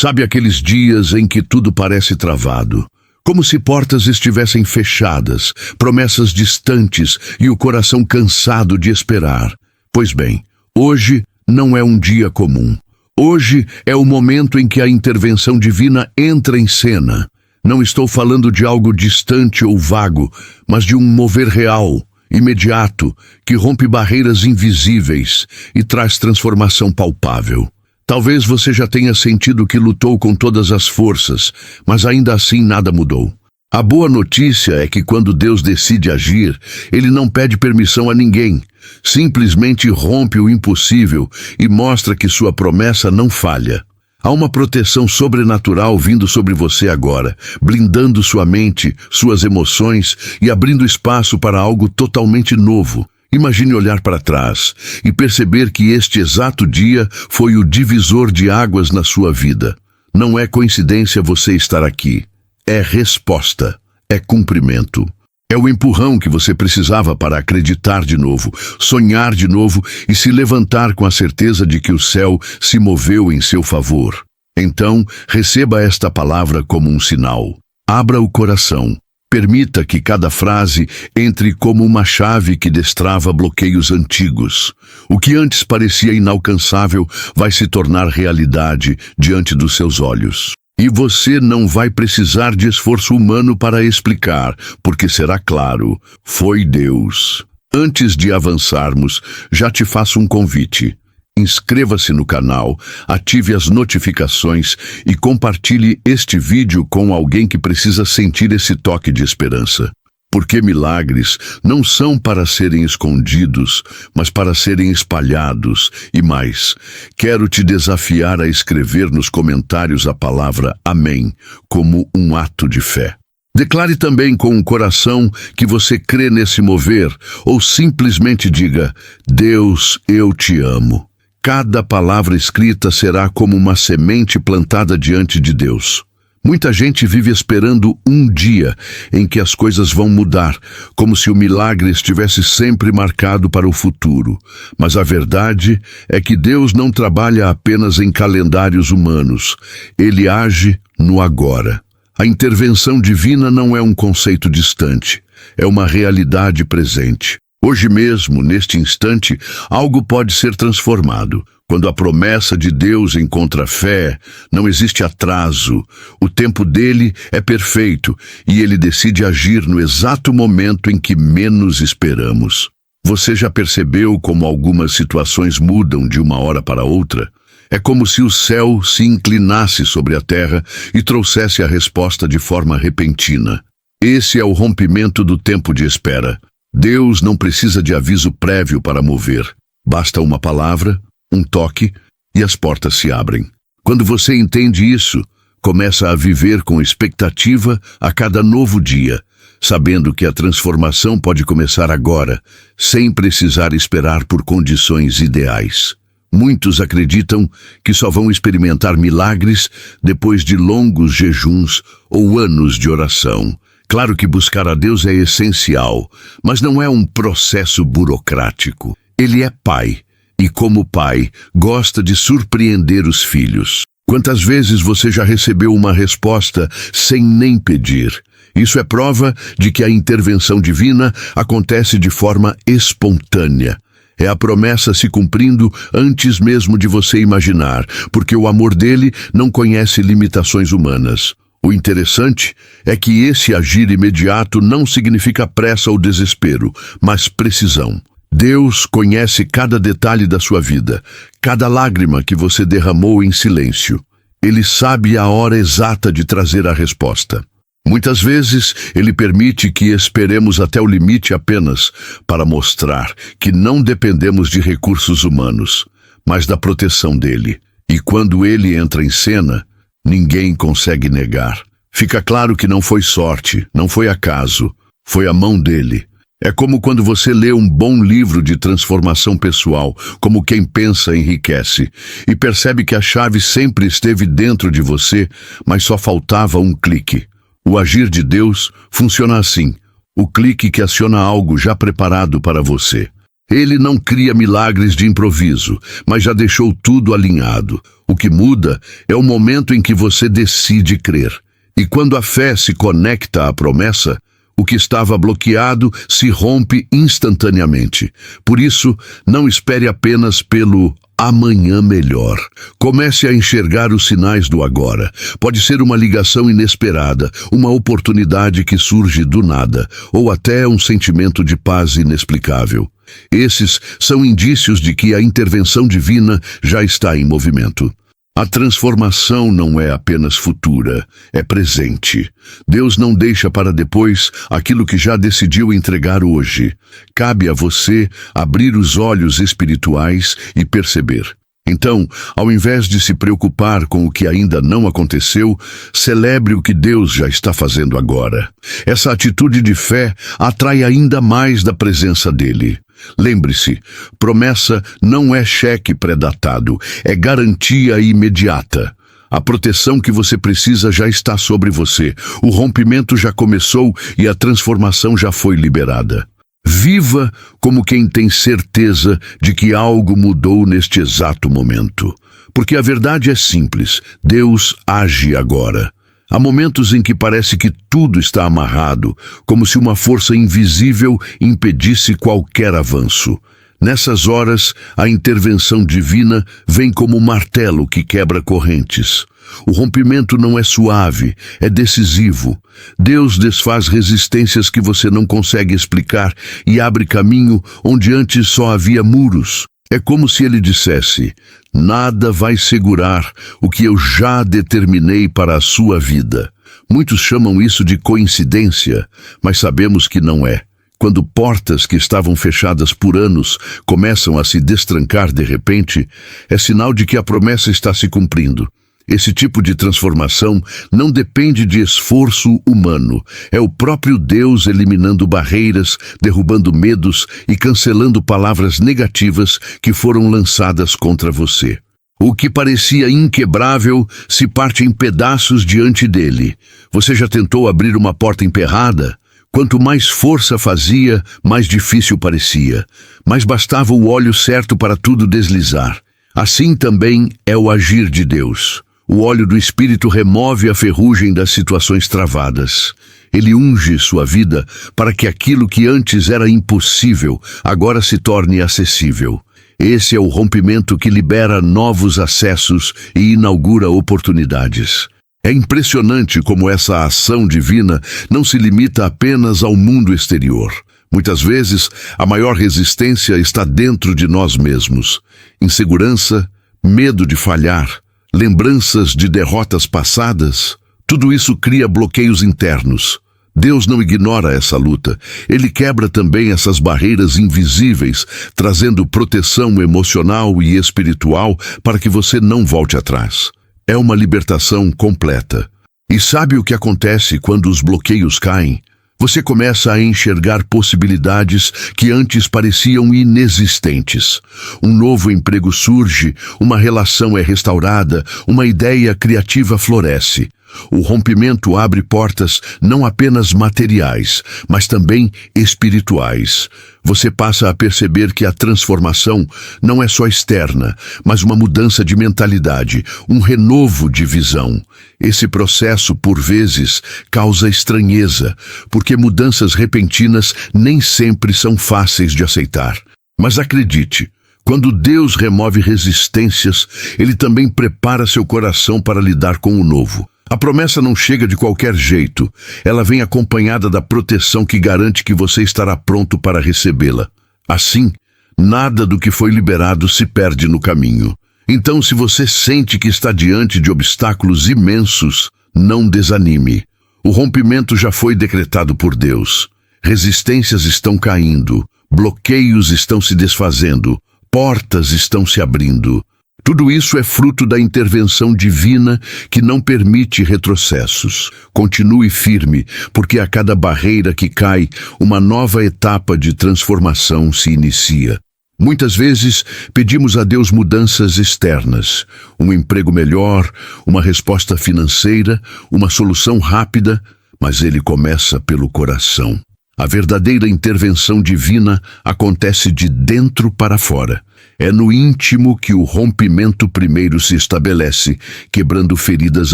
Sabe aqueles dias em que tudo parece travado? Como se portas estivessem fechadas, promessas distantes e o coração cansado de esperar. Pois bem, hoje não é um dia comum. Hoje é o momento em que a intervenção divina entra em cena. Não estou falando de algo distante ou vago, mas de um mover real, imediato, que rompe barreiras invisíveis e traz transformação palpável. Talvez você já tenha sentido que lutou com todas as forças, mas ainda assim nada mudou. A boa notícia é que quando Deus decide agir, Ele não pede permissão a ninguém. Simplesmente rompe o impossível e mostra que sua promessa não falha. Há uma proteção sobrenatural vindo sobre você agora, blindando sua mente, suas emoções e abrindo espaço para algo totalmente novo. Imagine olhar para trás e perceber que este exato dia foi o divisor de águas na sua vida. Não é coincidência você estar aqui. É resposta, é cumprimento. É o empurrão que você precisava para acreditar de novo, sonhar de novo e se levantar com a certeza de que o céu se moveu em seu favor. Então, receba esta palavra como um sinal. Abra o coração. Permita que cada frase entre como uma chave que destrava bloqueios antigos. O que antes parecia inalcançável vai se tornar realidade diante dos seus olhos. E você não vai precisar de esforço humano para explicar, porque será claro, foi Deus. Antes de avançarmos, já te faço um convite. Inscreva-se no canal, ative as notificações e compartilhe este vídeo com alguém que precisa sentir esse toque de esperança. Porque milagres não são para serem escondidos, mas para serem espalhados. E mais, quero te desafiar a escrever nos comentários a palavra Amém, como um ato de fé. Declare também com o coração que você crê nesse mover, ou simplesmente diga, Deus, eu te amo. Cada palavra escrita será como uma semente plantada diante de Deus. Muita gente vive esperando um dia em que as coisas vão mudar, como se o milagre estivesse sempre marcado para o futuro. Mas a verdade é que Deus não trabalha apenas em calendários humanos. Ele age no agora. A intervenção divina não é um conceito distante, é uma realidade presente. Hoje mesmo, neste instante, algo pode ser transformado. Quando a promessa de Deus encontra fé, não existe atraso. O tempo dele é perfeito e ele decide agir no exato momento em que menos esperamos. Você já percebeu como algumas situações mudam de uma hora para outra? É como se o céu se inclinasse sobre a terra e trouxesse a resposta de forma repentina. Esse é o rompimento do tempo de espera. Deus não precisa de aviso prévio para mover. Basta uma palavra, um toque e as portas se abrem. Quando você entende isso, começa a viver com expectativa a cada novo dia, sabendo que a transformação pode começar agora, sem precisar esperar por condições ideais. Muitos acreditam que só vão experimentar milagres depois de longos jejuns ou anos de oração. Claro que buscar a Deus é essencial, mas não é um processo burocrático. Ele é pai, e como pai, gosta de surpreender os filhos. Quantas vezes você já recebeu uma resposta sem nem pedir? Isso é prova de que a intervenção divina acontece de forma espontânea. É a promessa se cumprindo antes mesmo de você imaginar, porque o amor dele não conhece limitações humanas. O interessante é que esse agir imediato não significa pressa ou desespero, mas precisão. Deus conhece cada detalhe da sua vida, cada lágrima que você derramou em silêncio. Ele sabe a hora exata de trazer a resposta. Muitas vezes, Ele permite que esperemos até o limite apenas para mostrar que não dependemos de recursos humanos, mas da proteção dEle. E quando Ele entra em cena, ninguém consegue negar. Fica claro que não foi sorte, não foi acaso, foi a mão dele. É como quando você lê um bom livro de transformação pessoal, como quem pensa enriquece, e percebe que a chave sempre esteve dentro de você, mas só faltava um clique. O agir de Deus funciona assim, o clique que aciona algo já preparado para você. Ele não cria milagres de improviso, mas já deixou tudo alinhado. O que muda é o momento em que você decide crer. E quando a fé se conecta à promessa, o que estava bloqueado se rompe instantaneamente. Por isso, não espere apenas pelo amanhã melhor. Comece a enxergar os sinais do agora. Pode ser uma ligação inesperada, uma oportunidade que surge do nada, ou até um sentimento de paz inexplicável. Esses são indícios de que a intervenção divina já está em movimento. A transformação não é apenas futura, é presente. Deus não deixa para depois aquilo que já decidiu entregar hoje. Cabe a você abrir os olhos espirituais e perceber. Então, ao invés de se preocupar com o que ainda não aconteceu, celebre o que Deus já está fazendo agora. Essa atitude de fé atrai ainda mais da presença dele. Lembre-se, promessa não é cheque pré-datado, é garantia imediata. A proteção que você precisa já está sobre você, o rompimento já começou e a transformação já foi liberada. Viva como quem tem certeza de que algo mudou neste exato momento. Porque a verdade é simples, Deus age agora. Há momentos em que parece que tudo está amarrado, como se uma força invisível impedisse qualquer avanço. Nessas horas, a intervenção divina vem como um martelo que quebra correntes. O rompimento não é suave, é decisivo. Deus desfaz resistências que você não consegue explicar e abre caminho onde antes só havia muros. É como se ele dissesse: nada vai segurar o que eu já determinei para a sua vida. Muitos chamam isso de coincidência, mas sabemos que não é. Quando portas que estavam fechadas por anos começam a se destrancar de repente, é sinal de que a promessa está se cumprindo. Esse tipo de transformação não depende de esforço humano. É o próprio Deus eliminando barreiras, derrubando medos e cancelando palavras negativas que foram lançadas contra você. O que parecia inquebrável se parte em pedaços diante dele. Você já tentou abrir uma porta emperrada? Quanto mais força fazia, mais difícil parecia. Mas bastava o óleo certo para tudo deslizar. Assim também é o agir de Deus. O óleo do Espírito remove a ferrugem das situações travadas. Ele unge sua vida para que aquilo que antes era impossível agora se torne acessível. Esse é o rompimento que libera novos acessos e inaugura oportunidades. É impressionante como essa ação divina não se limita apenas ao mundo exterior. Muitas vezes, a maior resistência está dentro de nós mesmos. Insegurança, medo de falhar, lembranças de derrotas passadas, tudo isso cria bloqueios internos. Deus não ignora essa luta. Ele quebra também essas barreiras invisíveis, trazendo proteção emocional e espiritual para que você não volte atrás. É uma libertação completa. E sabe o que acontece quando os bloqueios caem? Você começa a enxergar possibilidades que antes pareciam inexistentes. Um novo emprego surge, uma relação é restaurada, uma ideia criativa floresce. O rompimento abre portas não apenas materiais, mas também espirituais. Você passa a perceber que a transformação não é só externa, mas uma mudança de mentalidade, um renovo de visão. Esse processo, por vezes, causa estranheza, porque mudanças repentinas nem sempre são fáceis de aceitar. Mas acredite, quando Deus remove resistências, Ele também prepara seu coração para lidar com o novo. A promessa não chega de qualquer jeito. Ela vem acompanhada da proteção que garante que você estará pronto para recebê-la. Assim, nada do que foi liberado se perde no caminho. Então, se você sente que está diante de obstáculos imensos, não desanime. O rompimento já foi decretado por Deus. Resistências estão caindo, bloqueios estão se desfazendo, portas estão se abrindo. Tudo isso é fruto da intervenção divina que não permite retrocessos. Continue firme, porque a cada barreira que cai, uma nova etapa de transformação se inicia. Muitas vezes pedimos a Deus mudanças externas, um emprego melhor, uma resposta financeira, uma solução rápida, mas Ele começa pelo coração. A verdadeira intervenção divina acontece de dentro para fora. É no íntimo que o rompimento primeiro se estabelece, quebrando feridas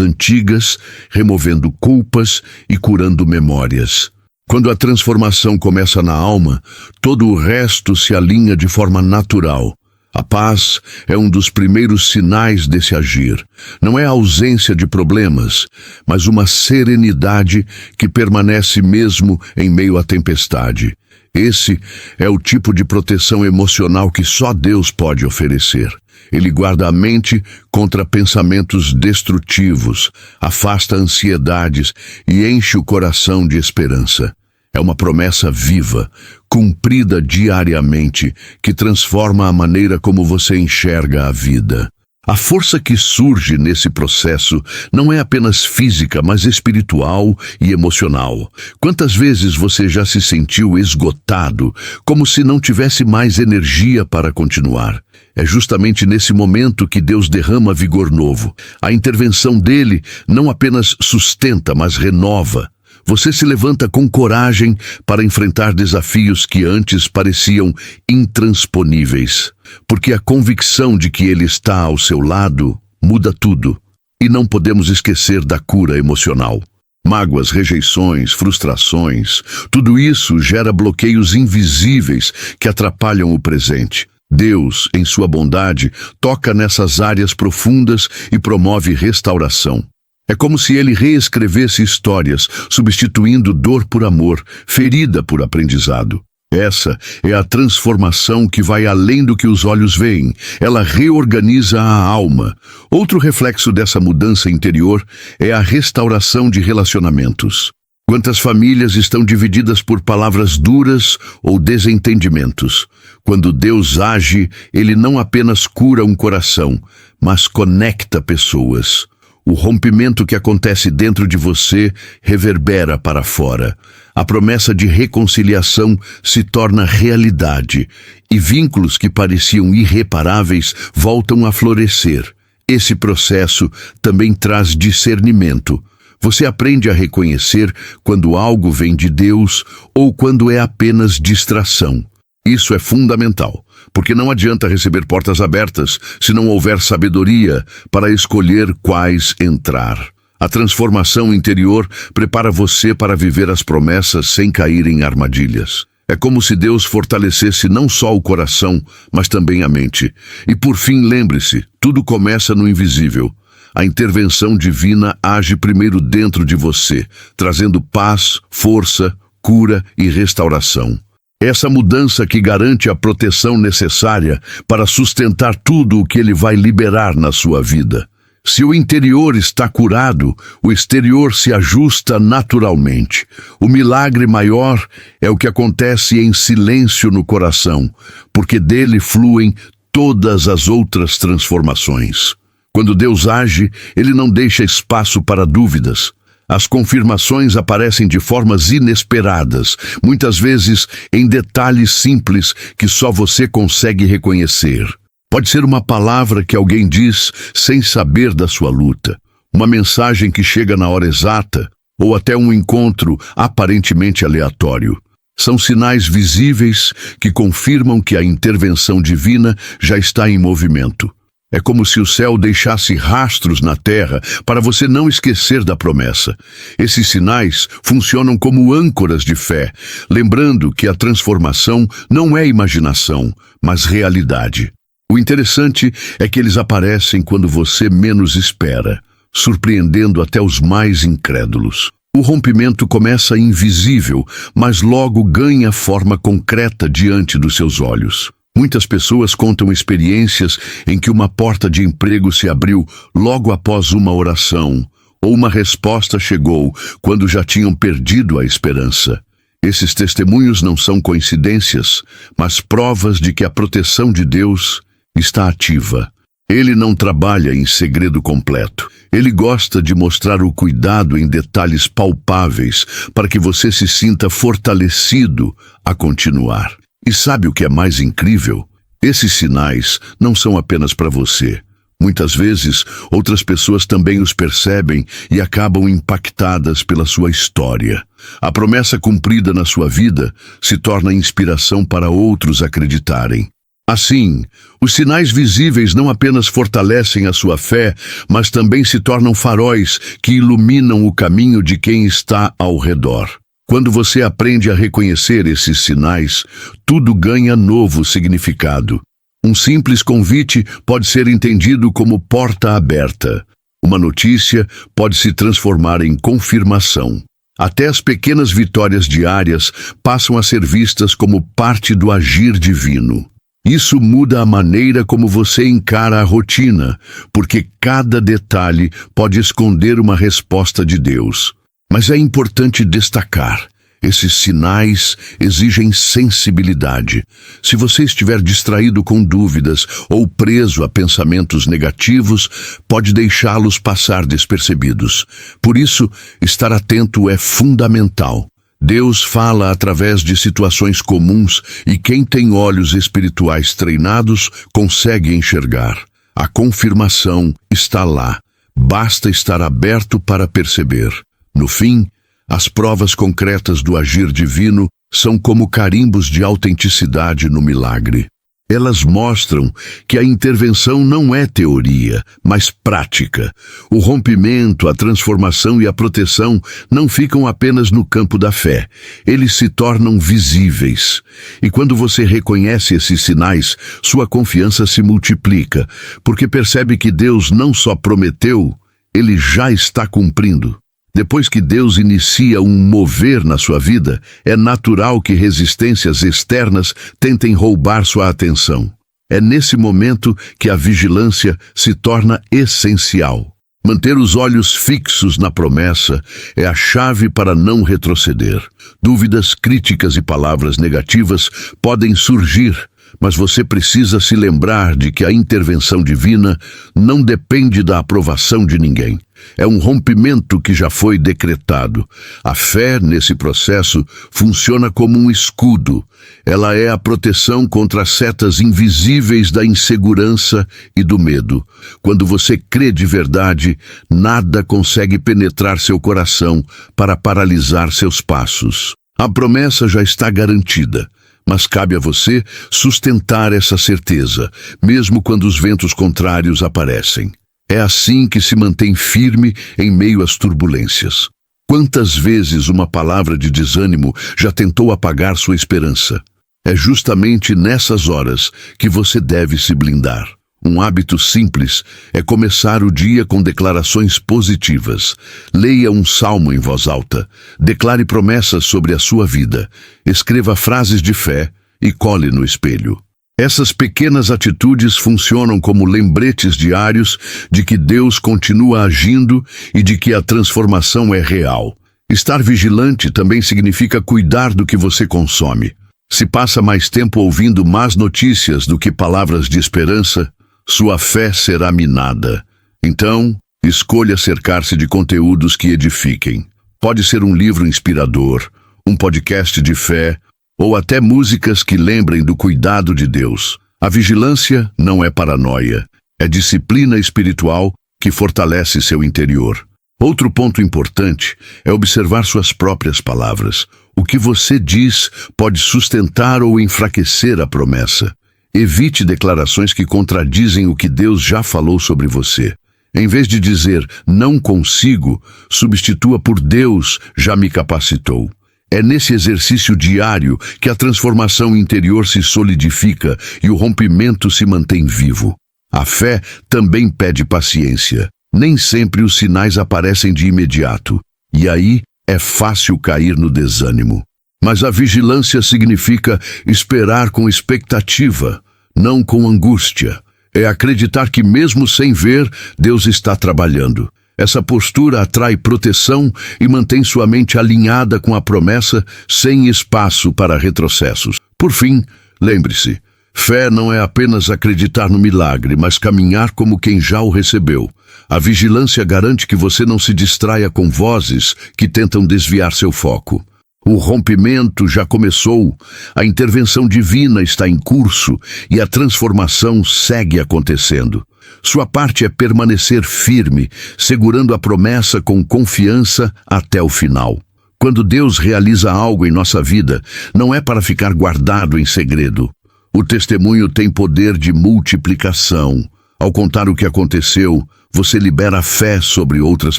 antigas, removendo culpas e curando memórias. Quando a transformação começa na alma, todo o resto se alinha de forma natural. A paz é um dos primeiros sinais desse agir. Não é a ausência de problemas, mas uma serenidade que permanece mesmo em meio à tempestade. Esse é o tipo de proteção emocional que só Deus pode oferecer. Ele guarda a mente contra pensamentos destrutivos, afasta ansiedades e enche o coração de esperança. É uma promessa viva, cumprida diariamente, que transforma a maneira como você enxerga a vida. A força que surge nesse processo não é apenas física, mas espiritual e emocional. Quantas vezes você já se sentiu esgotado, como se não tivesse mais energia para continuar? É justamente nesse momento que Deus derrama vigor novo. A intervenção dele não apenas sustenta, mas renova. Você se levanta com coragem para enfrentar desafios que antes pareciam intransponíveis, porque a convicção de que Ele está ao seu lado muda tudo. E não podemos esquecer da cura emocional. Mágoas, rejeições, frustrações, tudo isso gera bloqueios invisíveis que atrapalham o presente. Deus, em sua bondade, toca nessas áreas profundas e promove restauração. É como se ele reescrevesse histórias, substituindo dor por amor, ferida por aprendizado. Essa é a transformação que vai além do que os olhos veem. Ela reorganiza a alma. Outro reflexo dessa mudança interior é a restauração de relacionamentos. Quantas famílias estão divididas por palavras duras ou desentendimentos? Quando Deus age, Ele não apenas cura um coração, mas conecta pessoas. O rompimento que acontece dentro de você reverbera para fora. A promessa de reconciliação se torna realidade e vínculos que pareciam irreparáveis voltam a florescer. Esse processo também traz discernimento. Você aprende a reconhecer quando algo vem de Deus ou quando é apenas distração. Isso é fundamental, porque não adianta receber portas abertas se não houver sabedoria para escolher quais entrar. A transformação interior prepara você para viver as promessas sem cair em armadilhas. É como se Deus fortalecesse não só o coração, mas também a mente. E por fim, lembre-se, tudo começa no invisível. A intervenção divina age primeiro dentro de você, trazendo paz, força, cura e restauração. Essa mudança que garante a proteção necessária para sustentar tudo o que Ele vai liberar na sua vida. Se o interior está curado, o exterior se ajusta naturalmente. O milagre maior é o que acontece em silêncio no coração, porque dele fluem todas as outras transformações. Quando Deus age, Ele não deixa espaço para dúvidas. As confirmações aparecem de formas inesperadas, muitas vezes em detalhes simples que só você consegue reconhecer. Pode ser uma palavra que alguém diz sem saber da sua luta, uma mensagem que chega na hora exata, ou até um encontro aparentemente aleatório. São sinais visíveis que confirmam que a intervenção divina já está em movimento. É como se o céu deixasse rastros na terra para você não esquecer da promessa. Esses sinais funcionam como âncoras de fé, lembrando que a transformação não é imaginação, mas realidade. O interessante é que eles aparecem quando você menos espera, surpreendendo até os mais incrédulos. O rompimento começa invisível, mas logo ganha forma concreta diante dos seus olhos. Muitas pessoas contam experiências em que uma porta de emprego se abriu logo após uma oração, ou uma resposta chegou quando já tinham perdido a esperança. Esses testemunhos não são coincidências, mas provas de que a proteção de Deus está ativa. Ele não trabalha em segredo completo. Ele gosta de mostrar o cuidado em detalhes palpáveis para que você se sinta fortalecido a continuar. E sabe o que é mais incrível? Esses sinais não são apenas para você. Muitas vezes, outras pessoas também os percebem e acabam impactadas pela sua história. A promessa cumprida na sua vida se torna inspiração para outros acreditarem. Assim, os sinais visíveis não apenas fortalecem a sua fé, mas também se tornam faróis que iluminam o caminho de quem está ao redor. Quando você aprende a reconhecer esses sinais, tudo ganha novo significado. Um simples convite pode ser entendido como porta aberta. Uma notícia pode se transformar em confirmação. Até as pequenas vitórias diárias passam a ser vistas como parte do agir divino. Isso muda a maneira como você encara a rotina, porque cada detalhe pode esconder uma resposta de Deus. Mas é importante destacar: esses sinais exigem sensibilidade. Se você estiver distraído com dúvidas ou preso a pensamentos negativos, pode deixá-los passar despercebidos. Por isso, estar atento é fundamental. Deus fala através de situações comuns e quem tem olhos espirituais treinados consegue enxergar. A confirmação está lá. Basta estar aberto para perceber. No fim, as provas concretas do agir divino são como carimbos de autenticidade no milagre. Elas mostram que a intervenção não é teoria, mas prática. O rompimento, a transformação e a proteção não ficam apenas no campo da fé. Eles se tornam visíveis. E quando você reconhece esses sinais, sua confiança se multiplica, porque percebe que Deus não só prometeu, Ele já está cumprindo. Depois que Deus inicia um mover na sua vida, é natural que resistências externas tentem roubar sua atenção. É nesse momento que a vigilância se torna essencial. Manter os olhos fixos na promessa é a chave para não retroceder. Dúvidas, críticas e palavras negativas podem surgir, mas você precisa se lembrar de que a intervenção divina não depende da aprovação de ninguém. É um rompimento que já foi decretado. A fé, nesse processo, funciona como um escudo. Ela é a proteção contra as setas invisíveis da insegurança e do medo. Quando você crê de verdade, nada consegue penetrar seu coração para paralisar seus passos. A promessa já está garantida. Mas cabe a você sustentar essa certeza, mesmo quando os ventos contrários aparecem. É assim que se mantém firme em meio às turbulências. Quantas vezes uma palavra de desânimo já tentou apagar sua esperança? É justamente nessas horas que você deve se blindar. Um hábito simples é começar o dia com declarações positivas. Leia um salmo em voz alta. Declare promessas sobre a sua vida. Escreva frases de fé e cole no espelho. Essas pequenas atitudes funcionam como lembretes diários de que Deus continua agindo e de que a transformação é real. Estar vigilante também significa cuidar do que você consome. Se passa mais tempo ouvindo más notícias do que palavras de esperança, sua fé será minada. Então, escolha cercar-se de conteúdos que edifiquem. Pode ser um livro inspirador, um podcast de fé, ou até músicas que lembrem do cuidado de Deus. A vigilância não é paranoia, é disciplina espiritual que fortalece seu interior. Outro ponto importante é observar suas próprias palavras. O que você diz pode sustentar ou enfraquecer a promessa. Evite declarações que contradizem o que Deus já falou sobre você. Em vez de dizer, não consigo, substitua por Deus já me capacitou. É nesse exercício diário que a transformação interior se solidifica e o rompimento se mantém vivo. A fé também pede paciência. Nem sempre os sinais aparecem de imediato, e aí é fácil cair no desânimo. Mas a vigilância significa esperar com expectativa, não com angústia. É acreditar que mesmo sem ver, Deus está trabalhando. Essa postura atrai proteção e mantém sua mente alinhada com a promessa, sem espaço para retrocessos. Por fim, lembre-se, fé não é apenas acreditar no milagre, mas caminhar como quem já o recebeu. A vigilância garante que você não se distraia com vozes que tentam desviar seu foco. O rompimento já começou, a intervenção divina está em curso e a transformação segue acontecendo. Sua parte é permanecer firme, segurando a promessa com confiança até o final. Quando Deus realiza algo em nossa vida, não é para ficar guardado em segredo. O testemunho tem poder de multiplicação. Ao contar o que aconteceu, você libera fé sobre outras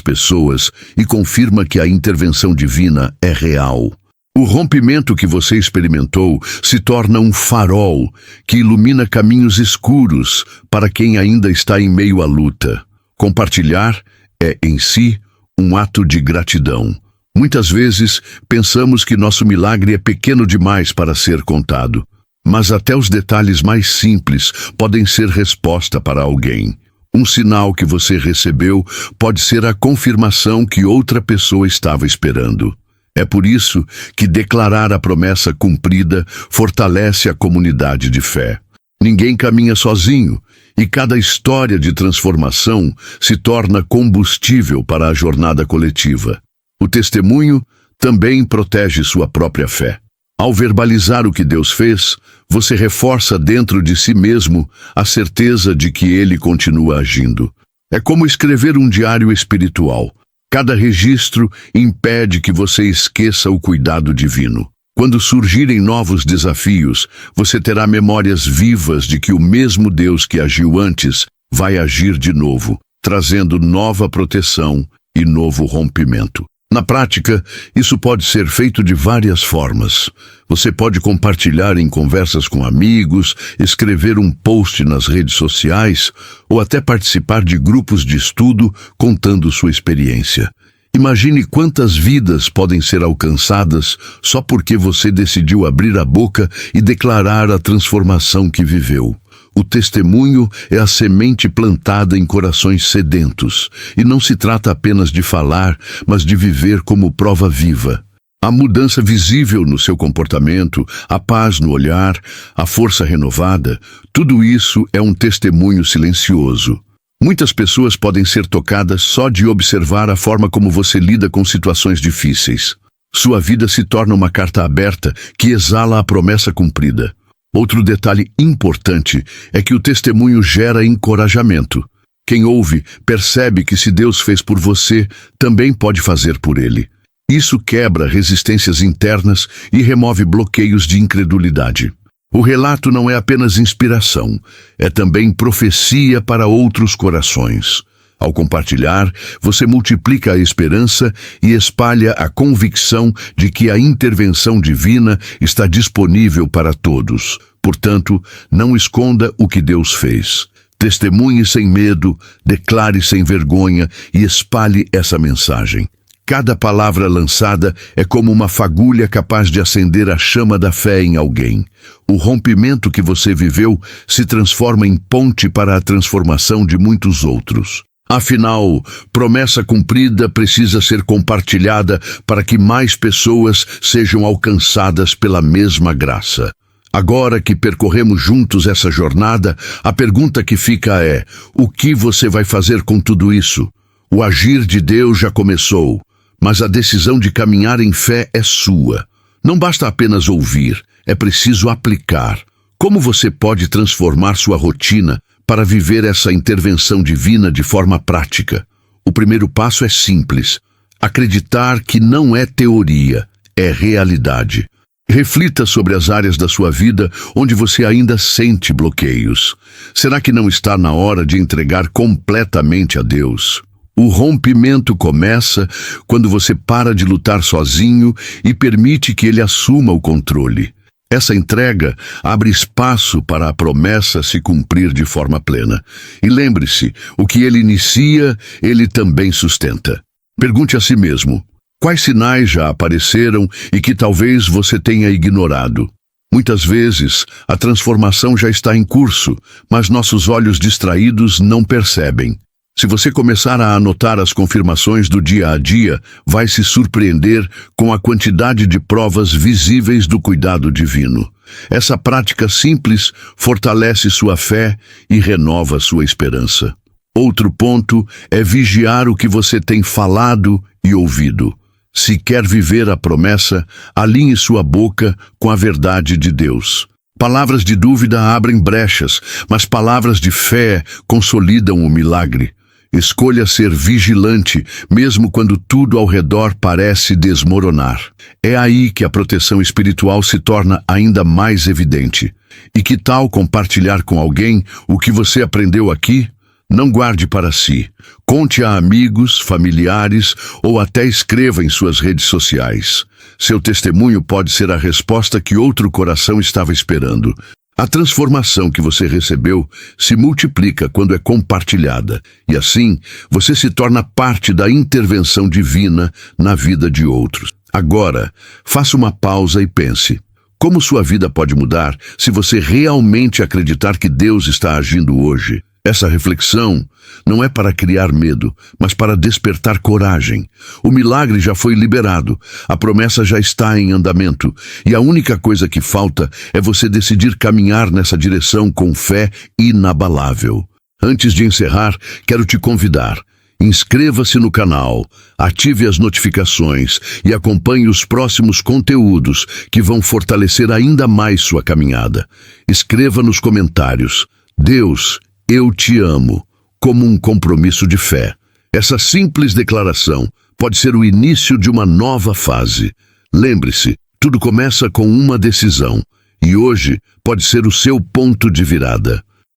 pessoas e confirma que a intervenção divina é real. O rompimento que você experimentou se torna um farol que ilumina caminhos escuros para quem ainda está em meio à luta. Compartilhar é, em si, um ato de gratidão. Muitas vezes, pensamos que nosso milagre é pequeno demais para ser contado. Mas até os detalhes mais simples podem ser resposta para alguém. Um sinal que você recebeu pode ser a confirmação que outra pessoa estava esperando. É por isso que declarar a promessa cumprida fortalece a comunidade de fé. Ninguém caminha sozinho, e cada história de transformação se torna combustível para a jornada coletiva. O testemunho também protege sua própria fé. Ao verbalizar o que Deus fez, você reforça dentro de si mesmo a certeza de que Ele continua agindo. É como escrever um diário espiritual. Cada registro impede que você esqueça o cuidado divino. Quando surgirem novos desafios, você terá memórias vivas de que o mesmo Deus que agiu antes vai agir de novo, trazendo nova proteção e novo rompimento. Na prática, isso pode ser feito de várias formas. Você pode compartilhar em conversas com amigos, escrever um post nas redes sociais ou até participar de grupos de estudo contando sua experiência. Imagine quantas vidas podem ser alcançadas só porque você decidiu abrir a boca e declarar a transformação que viveu. O testemunho é a semente plantada em corações sedentos, e não se trata apenas de falar, mas de viver como prova viva. A mudança visível no seu comportamento, a paz no olhar, a força renovada, tudo isso é um testemunho silencioso. Muitas pessoas podem ser tocadas só de observar a forma como você lida com situações difíceis. Sua vida se torna uma carta aberta que exala a promessa cumprida. Outro detalhe importante é que o testemunho gera encorajamento. Quem ouve percebe que se Deus fez por você, também pode fazer por ele. Isso quebra resistências internas e remove bloqueios de incredulidade. O relato não é apenas inspiração, é também profecia para outros corações. Ao compartilhar, você multiplica a esperança e espalha a convicção de que a intervenção divina está disponível para todos. Portanto, não esconda o que Deus fez. Testemunhe sem medo, declare sem vergonha e espalhe essa mensagem. Cada palavra lançada é como uma fagulha capaz de acender a chama da fé em alguém. O rompimento que você viveu se transforma em ponte para a transformação de muitos outros. Afinal, promessa cumprida precisa ser compartilhada para que mais pessoas sejam alcançadas pela mesma graça. Agora que percorremos juntos essa jornada, a pergunta que fica é: o que você vai fazer com tudo isso? O agir de Deus já começou, mas a decisão de caminhar em fé é sua. Não basta apenas ouvir, é preciso aplicar. Como você pode transformar sua rotina para viver essa intervenção divina de forma prática? O primeiro passo é simples: acreditar que não é teoria, é realidade. Reflita sobre as áreas da sua vida onde você ainda sente bloqueios. Será que não está na hora de entregar completamente a Deus? O rompimento começa quando você para de lutar sozinho e permite que Ele assuma o controle. Essa entrega abre espaço para a promessa se cumprir de forma plena. E lembre-se, o que Ele inicia, Ele também sustenta. Pergunte a si mesmo: quais sinais já apareceram e que talvez você tenha ignorado? Muitas vezes, a transformação já está em curso, mas nossos olhos distraídos não percebem. Se você começar a anotar as confirmações do dia a dia, vai se surpreender com a quantidade de provas visíveis do cuidado divino. Essa prática simples fortalece sua fé e renova sua esperança. Outro ponto é vigiar o que você tem falado e ouvido. Se quer viver a promessa, alinhe sua boca com a verdade de Deus. Palavras de dúvida abrem brechas, mas palavras de fé consolidam o milagre. Escolha ser vigilante, mesmo quando tudo ao redor parece desmoronar. É aí que a proteção espiritual se torna ainda mais evidente. E que tal compartilhar com alguém o que você aprendeu aqui? Não guarde para si. Conte a amigos, familiares ou até escreva em suas redes sociais. Seu testemunho pode ser a resposta que outro coração estava esperando. A transformação que você recebeu se multiplica quando é compartilhada, e assim você se torna parte da intervenção divina na vida de outros. Agora, faça uma pausa e pense. Como sua vida pode mudar se você realmente acreditar que Deus está agindo hoje? Essa reflexão não é para criar medo, mas para despertar coragem. O milagre já foi liberado, a promessa já está em andamento, e a única coisa que falta é você decidir caminhar nessa direção com fé inabalável. Antes de encerrar, quero te convidar. Inscreva-se no canal, ative as notificações e acompanhe os próximos conteúdos que vão fortalecer ainda mais sua caminhada. Escreva nos comentários: Deus, eu te amo, como um compromisso de fé. Essa simples declaração pode ser o início de uma nova fase. Lembre-se, tudo começa com uma decisão, e hoje pode ser o seu ponto de virada.